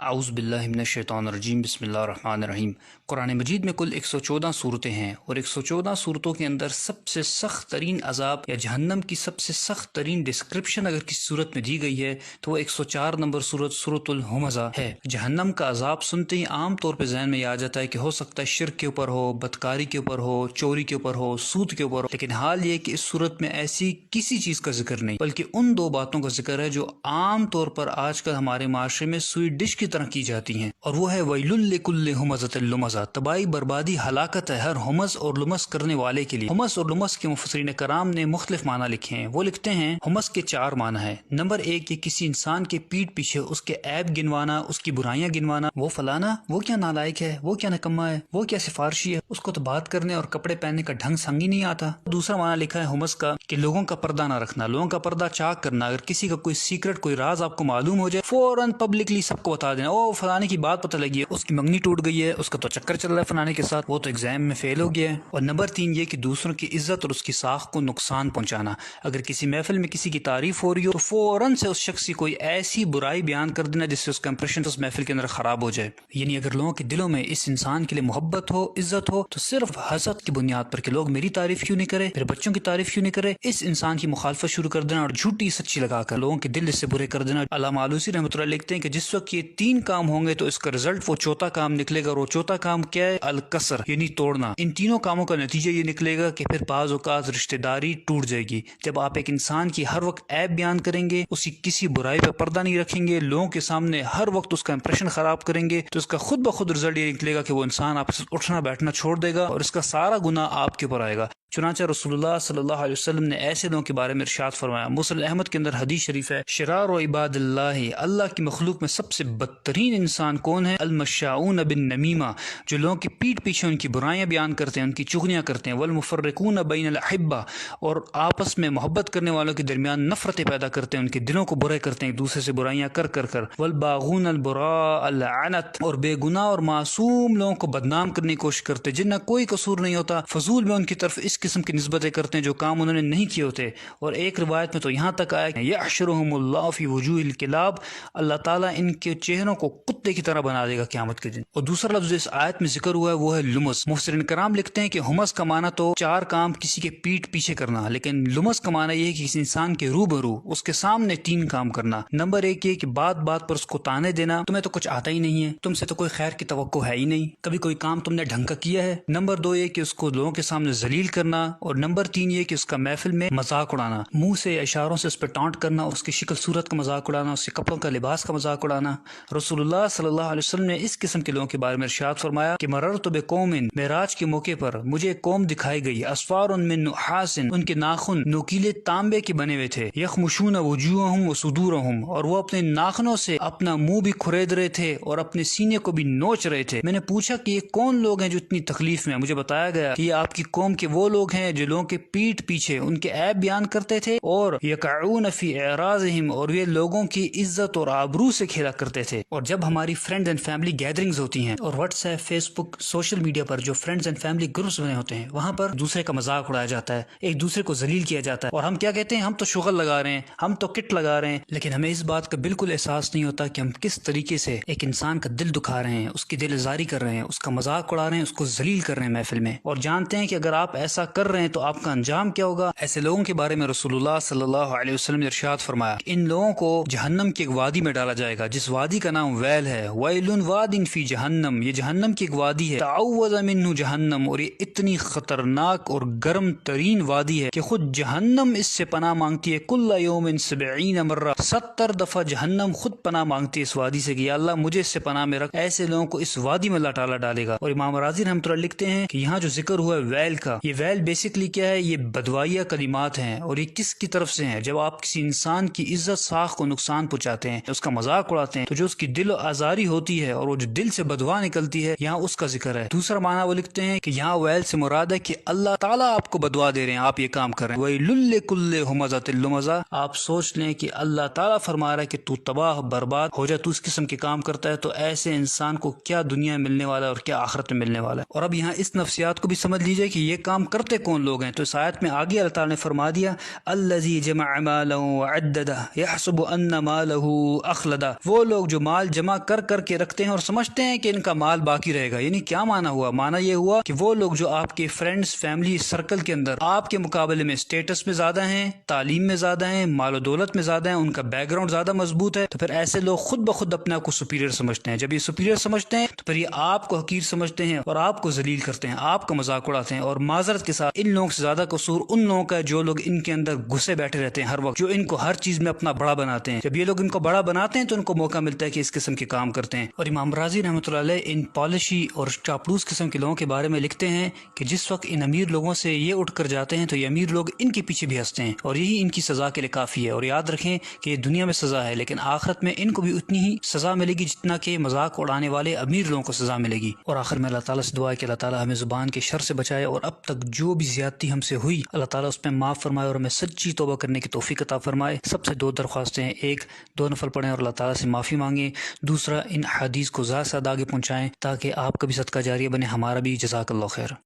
اعوذ باللہ من الشیطان الرجیم بسم اللہ الرحمن الرحیم۔ قرآن مجید میں کل 114 صورتیں ہیں اور 114 صورتوں کے اندر سب سے سخت ترین عذاب یا جہنم کی سب سے سخت ترین ڈسکرپشن اگر کسی صورت میں دی گئی ہے تو وہ 104 نمبر صورت سورۃ الہمزہ ہے۔ جہنم کا عذاب سنتے ہی عام طور پہ ذہن میں یہ آ جاتا ہے کہ ہو سکتا ہے شرک کے اوپر ہو، بدکاری کے اوپر ہو، چوری کے اوپر ہو، سود کے اوپر ہو، لیکن حال یہ کہ اس صورت میں ایسی کسی چیز کا ذکر نہیں بلکہ ان دو باتوں کا ذکر ہے جو عام طور پر آج کل ہمارے معاشرے میں سویٹ ڈش کی طرح کی جاتی ہیں، اور وہ ہے ویل لکل ہمزۃ لمزہ، تباہی بربادی ہلاکت ہے ہر ہمز اور لمز کرنے والے کے لیے۔ ہمز اور لمز کے مفسرین کرام نے مختلف معنی لکھے ہیں۔ وہ لکھتے ہیں ہمز کے 4 معنی ہیں۔ نمبر 1 یہ کسی انسان کے پیٹ پیچھے اس کے عیب گنوانا، اس کی برائیاں گنوانا، وہ فلانا وہ کیا نالائق ہے، وہ کیا نکما ہے، وہ کیا سفارشی ہے، اس کو تو بات کرنے اور کپڑے پہننے کا ڈھنگ سنگ ہی نہیں آتا۔ دوسرا معنی لکھا ہے ہمز کا کہ لوگوں کا پردہ نہ رکھنا، لوگوں کا پردہ چاک کرنا، اگر کسی کا کوئی سیکرٹ کوئی راز آپ کو معلوم ہو جائے فوراً پبلکلی سب کو بتا دینا، او فلانے کی بات پتہ لگی ہے، اس کی منگنی ٹوٹ گئی ہے، اس کا تو چکر چل رہا ہے فلانے کے ساتھ، وہ تو ایگزام میں فیل ہو گیا ہے۔ اور نمبر 3 یہ کہ دوسروں کی عزت اور اس کی ساخت کو نقصان پہنچانا، اگر کسی محفل میں کسی کی تعریف ہو رہی ہو تو فوراً سے اس شخص کی کوئی ایسی برائی بیان کر دینا جس سے اس کا امپریشن اس محفل کے اندر خراب ہو جائے۔ یعنی اگر لوگوں کے دلوں میں اس انسان کے لیے محبت ہو، عزت ہو، تو صرف حسد کی بنیاد پر کہ لوگ میری تعریف کیوں نہیں کرے، میرے بچوں کی تعریف کیوں نہیں کرے، اس انسان کی مخالفت شروع کر دینا اور جھوٹی سچی لگا کر لوگوں کے دل اس سے برے کر دینا۔ علامہ آلوسی رحمۃ اللہ لکھتے ہیں کہ جس وقت یہ 3 کام ہوں گے تو اس کا رزلٹ وہ چوتھا کام نکلے گا، اور وہ چوتھا کام کیا ہے؟ الکسر، یعنی توڑنا۔ ان تینوں کاموں کا نتیجہ یہ نکلے گا کہ پھر بعض اوقات رشتہ داری ٹوٹ جائے گی۔ جب آپ ایک انسان کی ہر وقت عیب بیان کریں گے، اس کی کسی برائی پہ پردہ نہیں رکھیں گے، لوگوں کے سامنے ہر وقت اس کا امپریشن خراب کریں گے، تو اس کا خود بخود رزلٹ یہ نکلے گا کہ وہ انسان آپ سے اٹھنا بیٹھنا چھوڑ دے گا اور اس کا سارا گناہ آپ کے اوپر آئے گا۔ چنانچہ رسول اللہ صلی اللہ علیہ وسلم نے ایسے لوگوں کے بارے میں ارشاد فرمایا، مسلم احمد کے اندر حدیث شریف ہے، شرار و عباد اللہ کی مخلوق میں سب سے بدترین انسان کون ہے؟ المشاؤون بالنمیمہ، جو لوگوں کی پیٹھ پیچھے ان کی برائیاں بیان کرتے ہیں، ان کی چغلیاں کرتے ہیں، والمفرقون بین الاحبہ، اور آپس میں محبت کرنے والوں کے درمیان نفرتیں پیدا کرتے ہیں، ان کے دلوں کو برے کرتے ہیں ایک دوسرے سے برائیاں کر کر، والباغون البراء اللعنت، اور بے گناہ اور معصوم لوگوں کو بدنام کرنے کی کوشش کرتے جن کا کوئی قصور نہیں ہوتا، فضول میں ان کی طرف اس قسم کی نسبتیں کرتے ہیں جو کام انہوں نے نہیں کیے ہوتے۔ اور ایک روایت میں تو یہاں تک آیا کہ یحشرہم اللہ فی وجوہ الکلاب، اللہ تعالیٰ ان کے چہروں کو کتے کی طرح بنا دے گا قیامت کے دن۔ اور دوسرا لفظ اس آیت میں ذکر ہوا ہے وہ ہے لمز۔ مفسرین کرام لکھتے ہیں کہ ہمز کا معنی تو 4 کام کسی کے پیٹھ پیچھے کرنا، لیکن لمز کا معنی یہ ہے کہ کسی انسان کے روبرو اس کے سامنے 3 کام کرنا۔ نمبر 1 یہ کہ بات بات پر اس کو تانے دینا، تمہیں تو کچھ آتا ہی نہیں ہے، تم سے تو کوئی خیر کی توقع ہے ہی نہیں، کبھی کوئی کام تم نے ڈھنگ کا کیا ہے۔ نمبر 2 یہ کہ اس کو لوگوں کے سامنے ذلیل کرنا، اور نمبر 3 یہ کہ اس کا محفل میں مذاق اڑانا، منہ سے اشاروں سے اس پہ ٹانٹ کرنا، اس کی شکل صورت کا مذاق اڑانا، اس کے کپڑوں کا لباس کا مذاق اڑانا۔ رسول اللہ صلی اللہ علیہ وسلم نے اس قسم کے لوگوں کے بارے میں ارشاد فرمایا کہ مررت بقوم، معراج کے موقع پر مجھے ایک قوم دکھائی گئی، اسفار من نحاس، ان کے ناخن نوکیلے تانبے کے بنے ہوئے تھے، یخمشون وجوہہم وصدورہم، اور وہ اپنے ناخنوں سے اپنا منہ بھی کھرید رہے تھے اور اپنے سینے کو بھی نوچ رہے تھے۔ میں نے پوچھا کہ یہ کون لوگ ہیں جو اتنی تکلیف میں ہیں؟ مجھے بتایا گیا کہ یہ آپ کی قوم کے وہ لوگ ہیں جو لوگوں کے پیٹھ پیچھے ان کے عیب بیان کرتے تھے، اور یقعون فی اعراضہم، اور یہ لوگوں کی عزت اور آبرو سے کھیلا کرتے تھے۔ اور جب ہماری فرینڈز اینڈ فیملی گیدرنگز ہوتی ہیں، اور واٹس ایپ، فیس بک، سوشل میڈیا پر جو فرینڈز اینڈ فیملی گروپس بنے ہوتے ہیں، وہاں پر دوسرے کا مذاق اڑایا جاتا ہے، ایک دوسرے کو ذلیل کیا جاتا ہے، اور ہم کیا کہتے ہیں؟ ہم تو شغل لگا رہے ہیں، ہم تو کٹ لگا رہے ہیں، لیکن ہمیں اس بات کا بالکل احساس نہیں ہوتا کہ ہم کس طریقے سے ایک انسان کا دل دکھا رہے ہیں، اس کی دل آزاری کر رہے ہیں، اس کا مذاق اڑا رہے ہیں، اس کو ذلیل کر رہے ہیں محفل میں، اور جانتے ہیں کہ اگر آپ ایسا کر رہے ہیں تو آپ کا انجام کیا ہوگا۔ ایسے لوگوں کے بارے میں رسول اللہ صلی اللہ علیہ وسلم نے ارشاد فرمایا کہ ان لوگوں کو جہنم کی ایک وادی میں ڈالا جائے گا جس وادی کا نام ویل ہے، ویل واد فی جہنم، یہ جہنم کی ایک وادی ہے، تعوذ منہ جہنم، اور یہ اتنی خطرناک اور گرم ترین وادی ہے کہ خود جہنم اس سے پناہ مانگتی ہے، کل یوم 70 مرہ، 70 دفعہ جہنم خود پناہ مانگتی ہے اس وادی سے کہ یا اللہ مجھے اس سے پناہ میں رکھ۔ ایسے لوگوں کو اس وادی میں اللہ تعالیٰ ڈالے گا۔ اور امام راضی رحمۃ اللہ لکھتے ہیں کہ یہاں جو ذکر ہوا ہے ویل کا، یہ ویل بیسکلی کیا ہے؟ یہ بدوائیہ کلمات ہیں، اور یہ کس کی طرف سے ہیں؟ جب آپ کسی انسان کی عزت ساخت کو نقصان پہنچاتے ہیں، اس کا مذاق اڑاتے ہیں، تو جو اس کی دل آزاری ہوتی ہے اور وہ جو دل سے بدوا نکلتی ہے، یہاں اس کا ذکر ہے۔ دوسرا معنی وہ لکھتے ہیں کہ یہاں ویل سے مراد ہے کہ اللہ تعالیٰ آپ کو بدوا دے رہے ہیں، آپ یہ کام کر رہے ہیں، ویل لکل ہمزۃ لمزہ، آپ سوچ لیں کہ اللہ تعالیٰ فرما رہا ہے کہ تو تباہ برباد ہو جائے، تو اس قسم کے کام کرتا ہے، تو ایسے انسان کو کیا دنیا میں ملنے والا ہے اور کیا آخرت میں ملنے والا ہے۔ اور اب یہاں اس نفسیات کو بھی سمجھ لیجئے کہ یہ کام کر اڑتے کون لوگ ہیں؟ تو اس آیت میں آگے اللہ تعالیٰ نے فرما دیا الذی جمع مالا وعددہ یحسب ان مالہ اخلدہ، وہ لوگ جو مال جمع کر کر کے رکھتے ہیں اور سمجھتے ہیں کہ ان کا مال باقی رہے گا۔ یعنی کیا معنی ہوا؟ معنی یہ ہوا کہ وہ لوگ جو آپ کے فرینڈز فیملی سرکل کے اندر آپ کے مقابلے میں اسٹیٹس میں زیادہ ہیں، تعلیم میں زیادہ ہیں، مال و دولت میں زیادہ ہیں، ان کا بیک گراؤنڈ زیادہ مضبوط ہے، تو پھر ایسے لوگ خود بخود اپنے آپ کو سپیریئر سمجھتے ہیں۔ جب یہ سپیریئر سمجھتے ہیں تو پھر یہ آپ کو حقیر سمجھتے ہیں اور آپ کو ذلیل کرتے ہیں، آپ کا مذاق اڑاتے ہیں۔ اور معذرت کے ساتھ ان لوگوں سے زیادہ قصور ان لوگوں کا ہے جو لوگ ان کے اندر گھسے بیٹھے رہتے ہیں ہر وقت، جو ان کو ہر چیز میں اپنا بڑا بناتے ہیں۔ جب یہ لوگ ان کو بڑا بناتے ہیں تو ان کو موقع ملتا ہے کہ اس قسم کے کام کرتے ہیں۔ اور امام رازی رحمۃ اللہ علیہ ان پالشی اور چاپلوس قسم کے لوگوں کے بارے میں لکھتے ہیں کہ جس وقت ان امیر لوگوں سے یہ اٹھ کر جاتے ہیں تو یہ امیر لوگ ان کے پیچھے بھی ہنستے ہیں، اور یہی ان کی سزا کے لیے کافی ہے۔ اور یاد رکھیں کہ یہ دنیا میں سزا ہے، لیکن آخرت میں ان کو بھی اتنی ہی سزا ملے گی جتنا کہ مذاق اڑانے والے امیر لوگوں کو سزا ملے گی۔ اور آخر میں اللہ تعالیٰ سے دعا ہے کہ اللہ تعالیٰ ہمیں زبان کے شر سے بچائے، اور اب تک جو بھی زیادتی ہم سے ہوئی اللہ تعالیٰ اس پہ معاف فرمائے اور ہمیں سچی توبہ کرنے کی توفیق عطا فرمائے۔ سب سے دو درخواستیں ہیں، ایک دو نفل پڑھیں اور اللہ تعالیٰ سے معافی مانگیں، دوسرا ان حدیث کو زیادہ سے زیادہ آگے پہنچائیں تاکہ آپ کا بھی صدقہ جاریہ بنے، ہمارا بھی۔ جزاک اللہ خیر۔